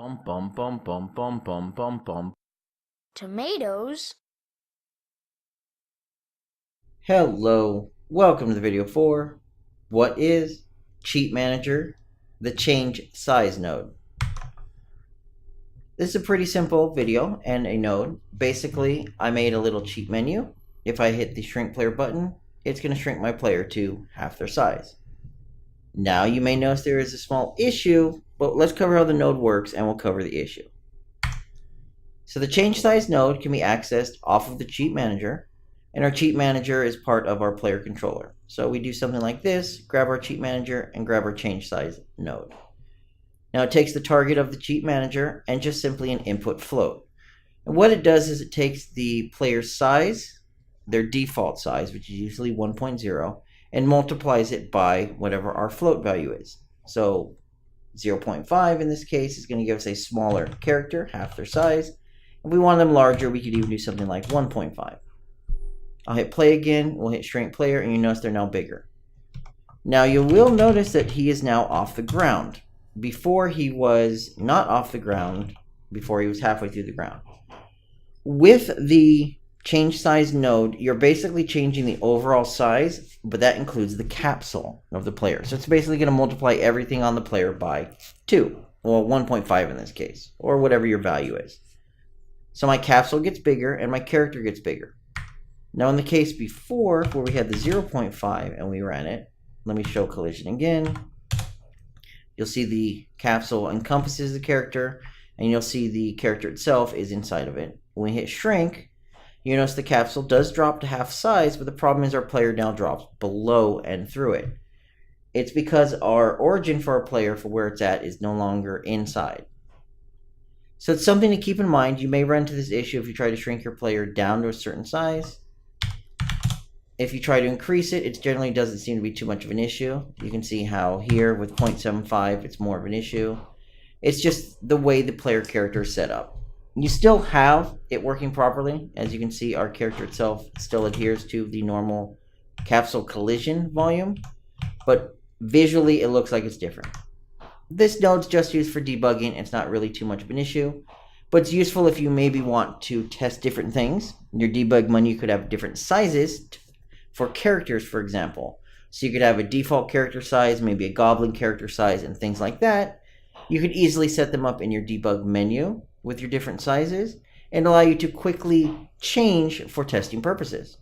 Bum bum bum bum bum bum bum bum. Tomatoes? Hello, welcome to the video for what is GTF-CheatManager, the change size node. This is a pretty simple video and a node. Basically, I made a little cheat menu. If I hit the shrink player button, it's going to shrink my player to half their size. Now you may notice there is a small issue, but let's cover how the node works and we'll cover the issue. So the change size node can be accessed off of the GTF-CheatManager. And our GTF-CheatManager is part of our player controller. So we do something like this, grab our GTF-CheatManager and grab our change size node. Now it takes the target of the GTF-CheatManager and just simply an input float. And what it does is it takes the player's size, their default size, which is usually 1.0, and multiplies it by whatever our float value is. So 0.5 in this case is going to give us a smaller character, half their size. If we want them larger, we could even do something like 1.5. I'll hit play again, we'll hit shrink player, and you notice they're now bigger. Now you will notice that he is now off the ground. Before he was not off the ground, before he was halfway through the ground. With the change size node, you're basically changing the overall size, but that includes the capsule of the player. So it's basically going to multiply everything on the player by 2, well 1.5 in this case, or whatever your value is. So my capsule gets bigger and my character gets bigger. Now in the case before, where we had the 0.5 and we ran it, let me show collision again. You'll see the capsule encompasses the character, and you'll see the character itself is inside of it. When we hit shrink, you notice the capsule does drop to half size, but the problem is our player now drops below and through it. It's because our origin for our player, for where it's at, is no longer inside. So it's something to keep in mind. You may run into this issue if you try to shrink your player down to a certain size. If you try to increase it, it generally doesn't seem to be too much of an issue. You can see how here with 0.75, it's more of an issue. It's just the way the player character is set up. You still have it working properly. As you can see, our character itself still adheres to the normal capsule collision volume, but visually it looks like it's different. This node's just used for debugging. It's not really too much of an issue, but it's useful if you maybe want to test different things. Your debug menu could have different sizes for characters, for example. So you could have a default character size, maybe a goblin character size, and things like that. You could easily set them up in your debug menu with your different sizes and allow you to quickly change for testing purposes.